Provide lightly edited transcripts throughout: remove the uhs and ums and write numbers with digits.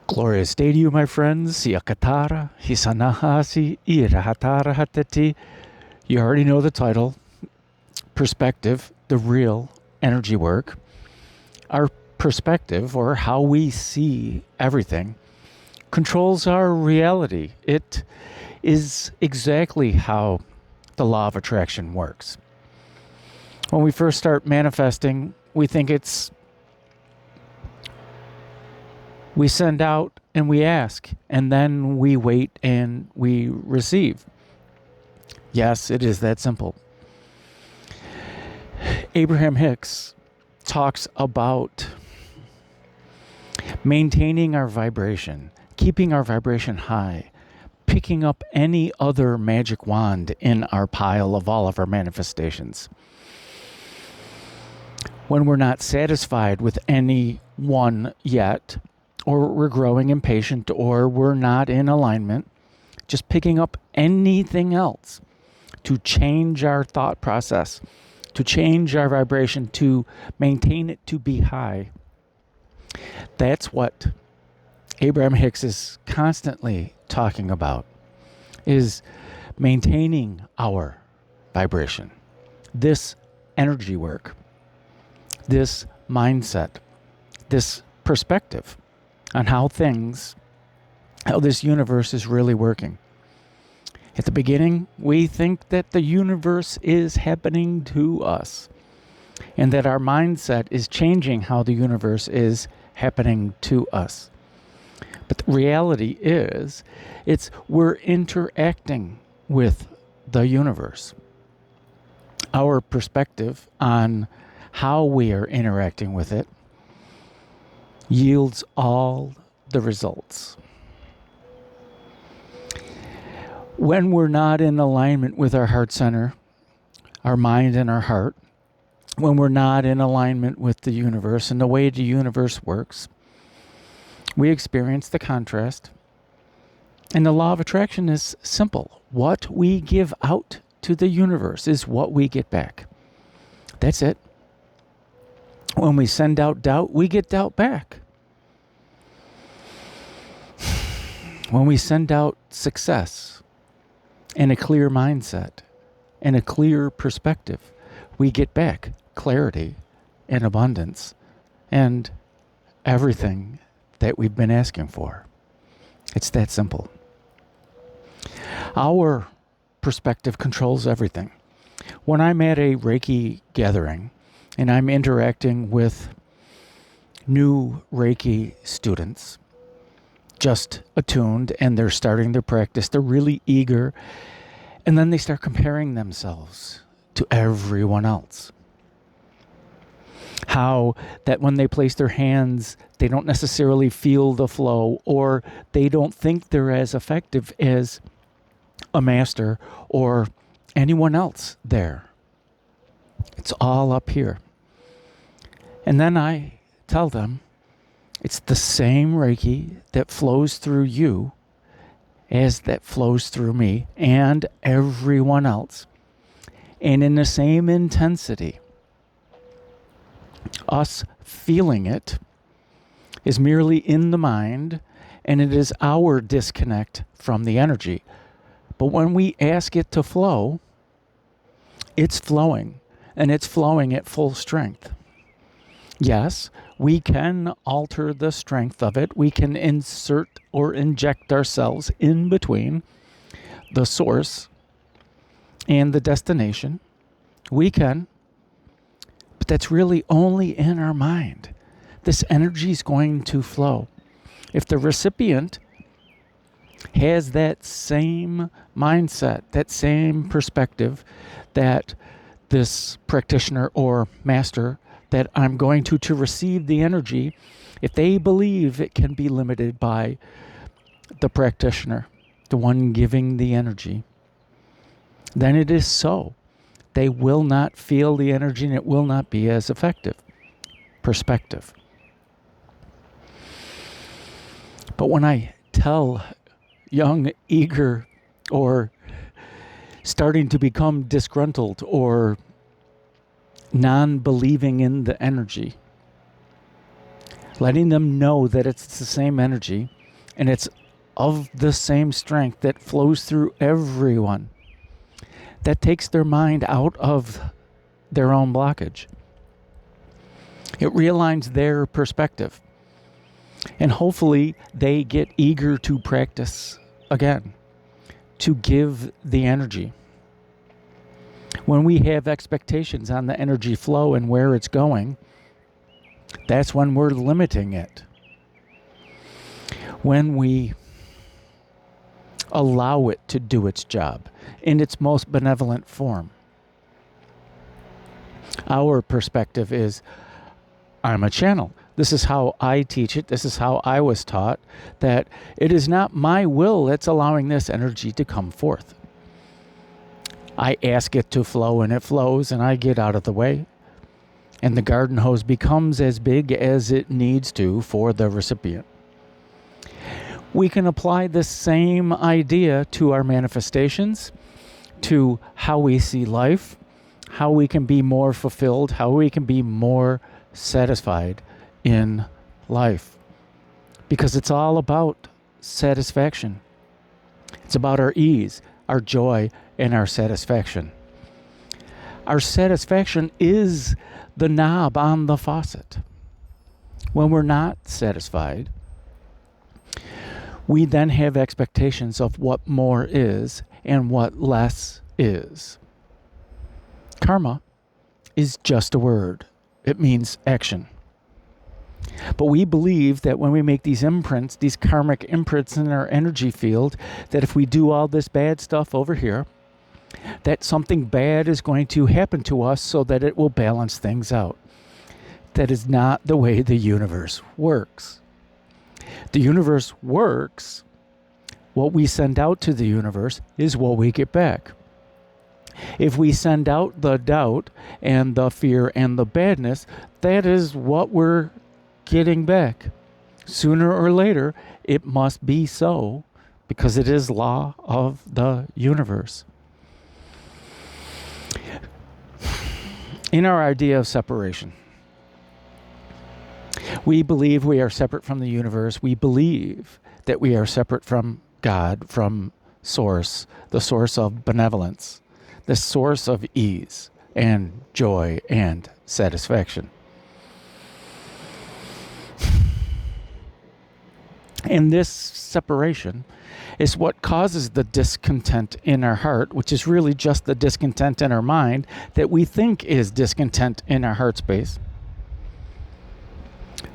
Glorious day to you, my friends. Yakatara, Hisanahasi, Irahatara Hatati. You already know the title. Perspective, the real energy work. Our perspective, or how we see everything, controls our reality. It is exactly how the law of attraction works. When we first start manifesting, we think we send out and we ask, and then we wait and we receive. Yes, it is that simple. Abraham-Hicks talks about maintaining our vibration, keeping our vibration high, picking up any other magic wand in our pile of all of our manifestations. When we're not satisfied with any one yet, or we're growing impatient, or we're not in alignment, just picking up anything else to change our thought process, to change our vibration, to maintain it to be high. That's what Abraham-Hicks is constantly talking about, is maintaining our vibration. This energy work, this mindset, this perspective on how this universe is really working. At the beginning, we think that the universe is happening to us, and that our mindset is changing how the universe is happening to us. But the reality is, we're interacting with the universe. Our perspective on how we are interacting with it yields all the results. When we're not in alignment with our heart center, our mind and our heart, when we're not in alignment with the universe and the way the universe works, we experience the contrast. And the law of attraction is simple. What we give out to the universe is what we get back. That's it. When we send out doubt, we get doubt back. When we send out success and a clear mindset and a clear perspective, we get back clarity and abundance and everything that we've been asking for. It's that simple. Our perspective controls everything. When I'm at a Reiki gathering and I'm interacting with new Reiki students, just attuned, and they're starting their practice, they're really eager, and then they start comparing themselves to everyone else. How that when they place their hands, they don't necessarily feel the flow, or they don't think they're as effective as a master or anyone else there. It's all up here. And then I tell them, it's the same Reiki that flows through you as that flows through me and everyone else. And in the same intensity, us feeling it is merely in the mind, and it is our disconnect from the energy. But when we ask it to flow, it's flowing, and it's flowing at full strength. Yes, we can alter the strength of it. We can insert or inject ourselves in between the source and the destination. We can, but that's really only in our mind. This energy is going to flow. If the recipient has that same mindset, that same perspective that this practitioner or master that I'm going to receive the energy, if they believe it can be limited by the practitioner, the one giving the energy, then it is so. They will not feel the energy and it will not be as effective. Perspective. But when I tell young, eager, or starting to become disgruntled or non-believing in the energy, letting them know that it's the same energy, And it's of the same strength that flows through everyone, that takes their mind out of their own blockage. It realigns their perspective. And hopefully they get eager to practice again, to give the energy. When we have expectations on the energy flow and where it's going, that's when we're limiting it. When we allow it to do its job in its most benevolent form. Our perspective is, I'm a channel. This is how I teach it. This is how I was taught, that it is not my will that's allowing this energy to come forth. I ask it to flow and it flows and I get out of the way. And the garden hose becomes as big as it needs to for the recipient. We can apply the same idea to our manifestations, to how we see life, how we can be more fulfilled, how we can be more satisfied in life. Because it's all about satisfaction. It's about our ease, our joy, and our satisfaction. Our satisfaction is the knob on the faucet. When we're not satisfied, we then have expectations of what more is and what less is. Karma is just a word. It means action. But we believe that when we make these imprints, these karmic imprints in our energy field, that if we do all this bad stuff over here, that something bad is going to happen to us so that it will balance things out. That is not the way the universe works. The universe works. What we send out to the universe is what we get back. If we send out the doubt and the fear and the badness, that is what we're getting back. Sooner or later, it must be so, because it is law of the universe. In our idea of separation, we believe we are separate from the universe. We believe that we are separate from God, from Source, the source of benevolence, the source of ease and joy and satisfaction. And this separation is what causes the discontent in our heart, which is really just the discontent in our mind that we think is discontent in our heart space.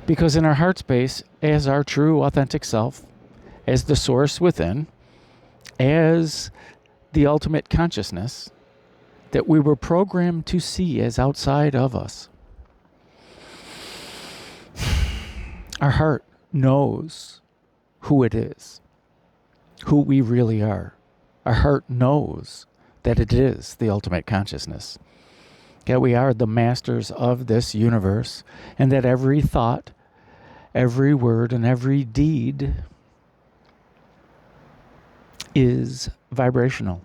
Because in our heart space, as our true authentic self, as the source within, as the ultimate consciousness that we were programmed to see as outside of us, our heart knows who it is, who we really are. Our heart knows that it is the ultimate consciousness, that we are the masters of this universe, and that every thought, every word, and every deed is vibrational.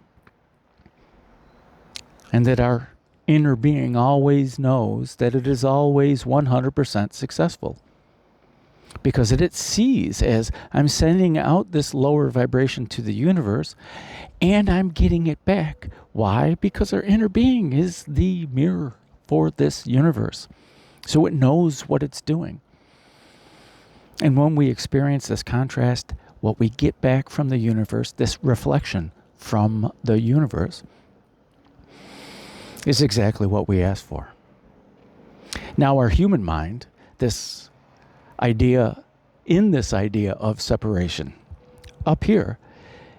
And that our inner being always knows that it is always 100% successful. Because it sees as I'm sending out this lower vibration to the universe and I'm getting it back. Why? Because our inner being is the mirror for this universe. So it knows what it's doing. And when we experience this contrast, what we get back from the universe, this reflection from the universe, is exactly what we asked for. Now our human mind, this idea of separation up here,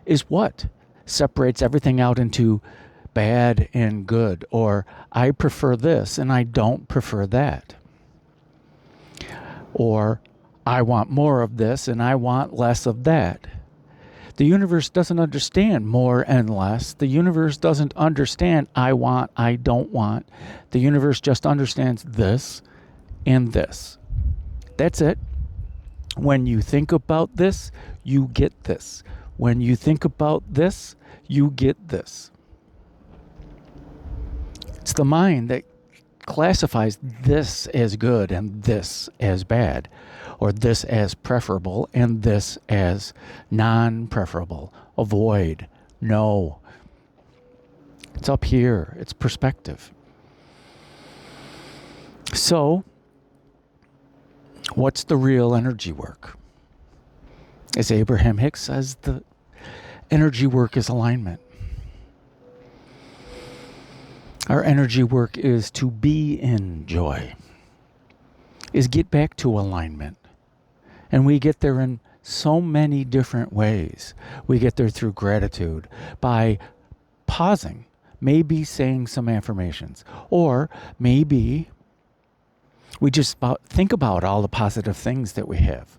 is what separates everything out into bad and good, or I prefer this and I don't prefer that, or I want more of this and I want less of that. The universe doesn't understand more and less. The universe doesn't understand I want, I don't want. The universe just understands this and this. That's it. When you think about this, you get this. When you think about this, you get this. It's the mind that classifies this as good and this as bad, or this as preferable and this as non-preferable. Avoid. No. It's up here. It's perspective. So, what's the real energy work? As Abraham-Hicks says, the energy work is alignment. Our energy work is to be in joy, is get back to alignment. And we get there in so many different ways. We get there through gratitude, by pausing, maybe saying some affirmations, or maybe we just think about all the positive things that we have,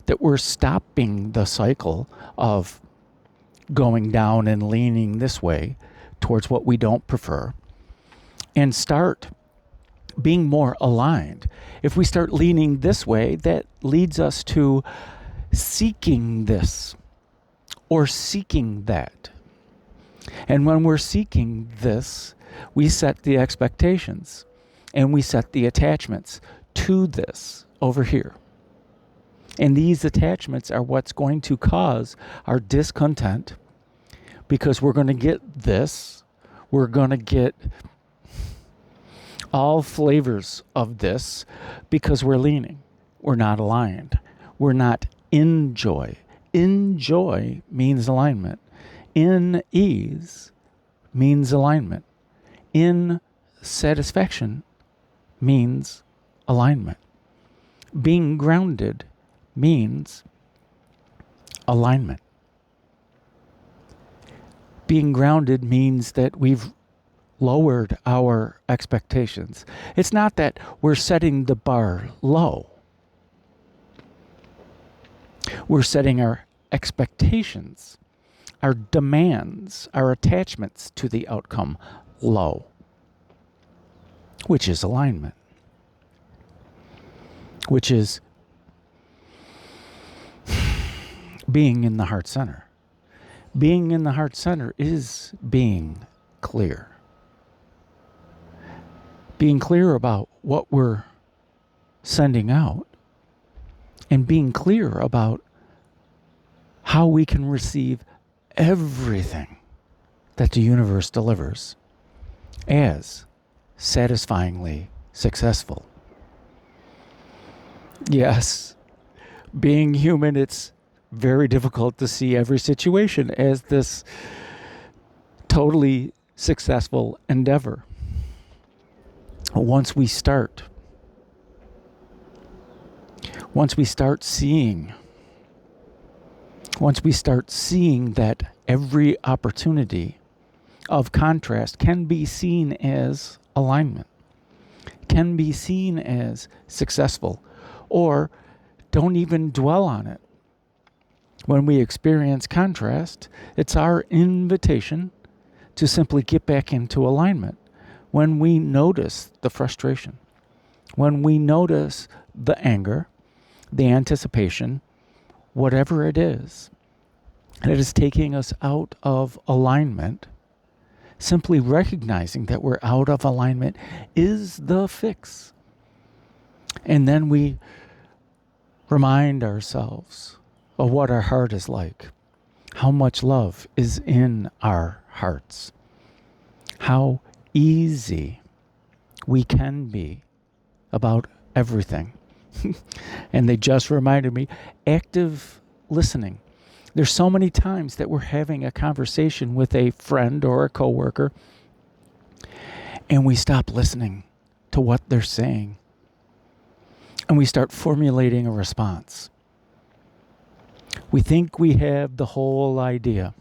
that we're stopping the cycle of going down and leaning this way towards what we don't prefer, and start being more aligned. If we start leaning this way, that leads us to seeking this or seeking that. And when we're seeking this, we set the expectations and we set the attachments to this over here. And these attachments are what's going to cause our discontent, because we're going to get this, we're going to get all flavors of this because we're leaning. We're not aligned. We're not in joy. In joy means alignment. In ease means alignment. In satisfaction means alignment. Being grounded means alignment. Being grounded means that we've lowered our expectations. It's not that we're setting the bar low. We're setting our expectations, our demands, our attachments to the outcome low, which is alignment, which is being in the heart center. Being in the heart center is being clear. Being clear about what we're sending out, and being clear about how we can receive everything that the universe delivers as satisfyingly successful. Yes, being human, it's very difficult to see every situation as this totally successful endeavor. Once we start seeing that every opportunity of contrast can be seen as alignment, can be seen as successful, or don't even dwell on it. When we experience contrast, it's our invitation to simply get back into alignment. When we notice the frustration, when we notice the anger, the anticipation, whatever it is that is taking us out of alignment, simply recognizing that we're out of alignment is the fix. And then we remind ourselves of what our heart is like, how much love is in our hearts, how easy we can be about everything. And they just reminded me, active listening. There's so many times that we're having a conversation with a friend or a coworker, and we stop listening to what they're saying, and we start formulating a response. We think we have the whole idea,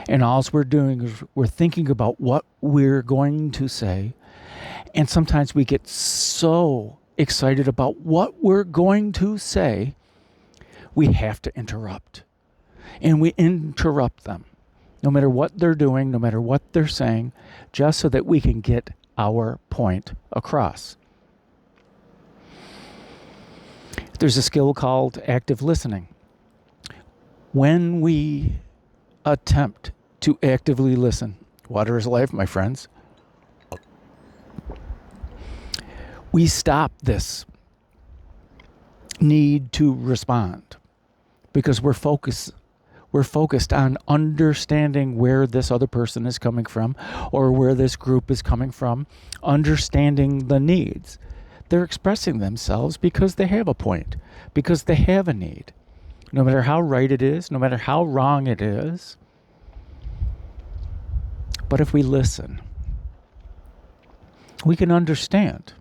and all we're doing is we're thinking about what we're going to say, and sometimes we get so excited about what we're going to say, we have to interrupt. And we interrupt them, no matter what they're doing, no matter what they're saying, just so that we can get our point across. There's a skill called active listening. When we attempt to actively listen, water is life, my friends. we stop this need to respond because we're focused on understanding where this other person is coming from or where this group is coming from, understanding the needs. They're expressing themselves because they have a point, because they have a need. No matter how right it is, no matter how wrong it is. But if we listen, we can understand.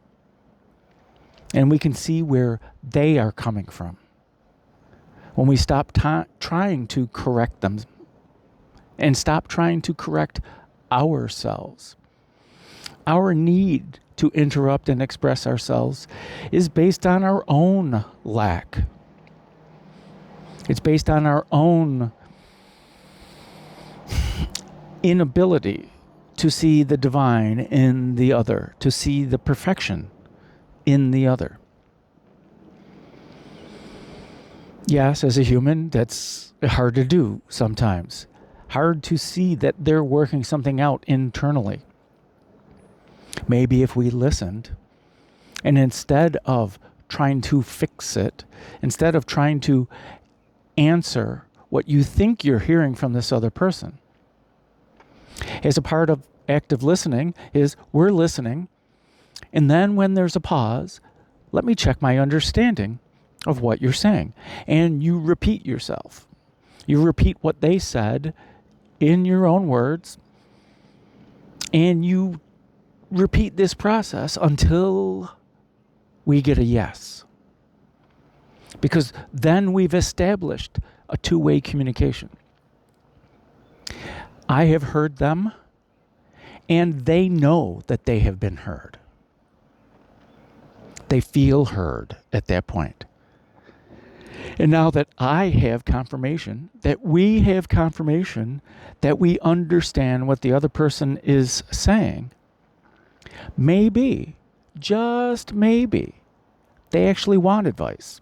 And we can see where they are coming from. When we stop trying to correct them and stop trying to correct ourselves. Our need to interrupt and express ourselves is based on our own lack. It's based on our own inability to see the divine in the other, to see the perfection in the other. Yes, as a human, that's hard to do sometimes. Hard to see that they're working something out internally. Maybe if we listened, and instead of trying to fix it, instead of trying to answer what you think you're hearing from this other person, as a part of active listening is we're listening, and then when there's a pause, let me check my understanding of what you're saying. And you repeat yourself. You repeat what they said in your own words, and you repeat this process until we get a yes. Because then we've established a two-way communication. I have heard them, and they know that they have been heard. They feel heard at that point. And now that I have confirmation, that we have confirmation that we understand what the other person is saying, maybe, just maybe, they actually want advice.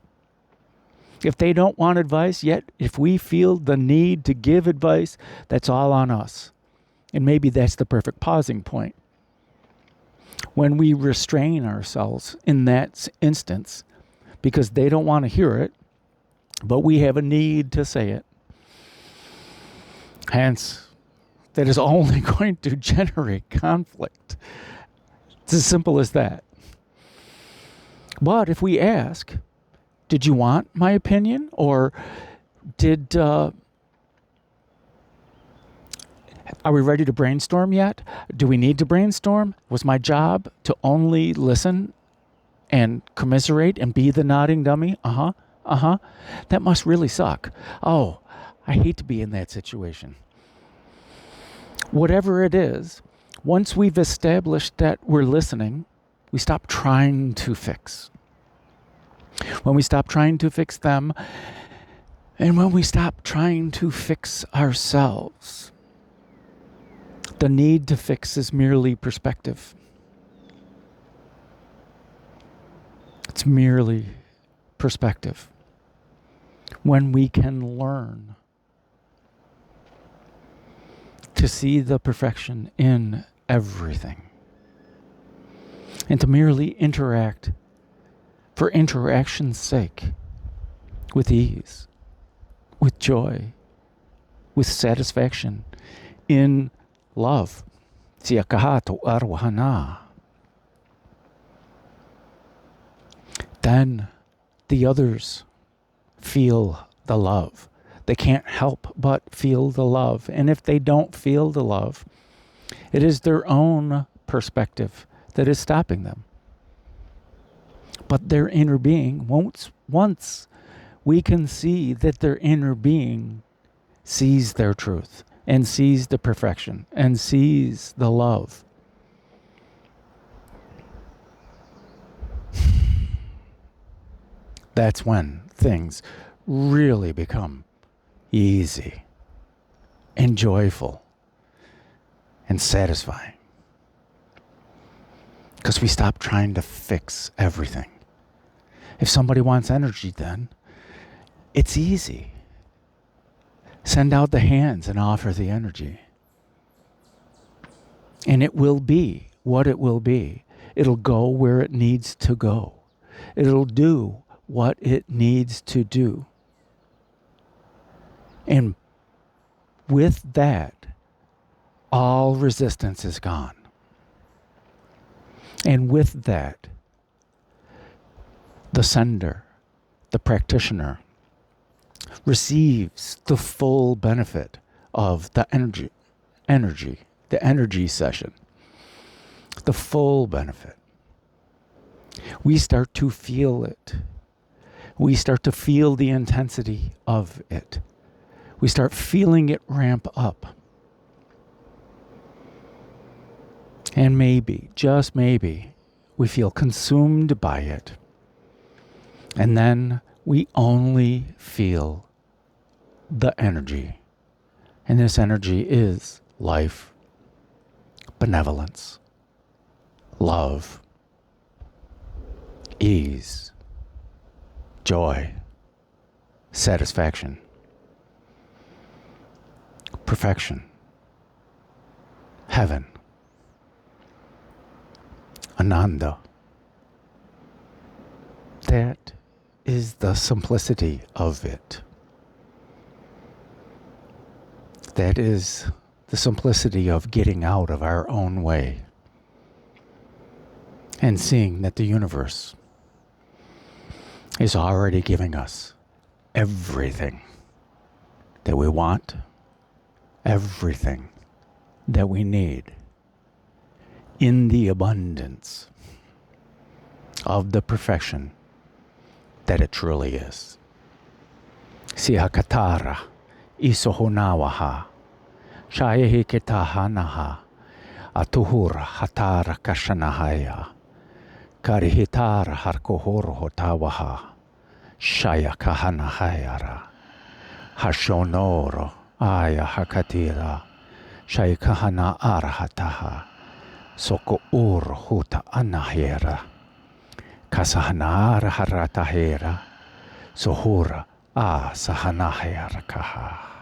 If they don't want advice, yet if we feel the need to give advice, that's all on us. And maybe that's the perfect pausing point. When we restrain ourselves in that instance, because they don't want to hear it, but we have a need to say it. Hence, that is only going to generate conflict. It's as simple as that. But if we ask, did you want my opinion? Or are we ready to brainstorm yet? Do we need to brainstorm? Was my job to only listen and commiserate and be the nodding dummy? That must really suck. Oh, I hate to be in that situation. Whatever it is, once we've established that we're listening, we stop trying to fix. When we stop trying to fix them, and when we stop trying to fix ourselves, the need to fix is merely perspective. It's merely perspective. When we can learn to see the perfection in everything and to merely interact for interaction's sake, with ease, with joy, with satisfaction, in love. Then the others feel the love. They can't help but feel the love. And if they don't feel the love, it is their own perspective that is stopping them. But their inner being, once we can see that their inner being sees their truth and sees the perfection and sees the love, that's when things really become easy and joyful and satisfying. Because we stop trying to fix everything. If somebody wants energy, then it's easy. Send out the hands and offer the energy. And it will be what it will be. It'll go where it needs to go. It'll do what it needs to do. And with that, all resistance is gone. And with that, the sender, the practitioner, receives the full benefit of the energy, the energy session, the full benefit. We start to feel it. We start to feel the intensity of it. We start feeling it ramp up. And maybe, just maybe, we feel consumed by it. And then we only feel the energy. And this energy is life, benevolence, love, ease, joy, satisfaction, perfection, heaven, Ananda. That is the simplicity of it. That is the simplicity of getting out of our own way and seeing that the universe is already giving us everything that we want, everything that we need in the abundance of the perfection that it truly is. Sihakatara isohonawaha shayehi ketahanaha atuhura hatara kashanahaya karihitara harkohoro hotawaha shaya kahanahayara hashonoro aya hakatira shaykahana arahataha soko ur huta anahera kasahanara haratahera sohura sahanahera kaha.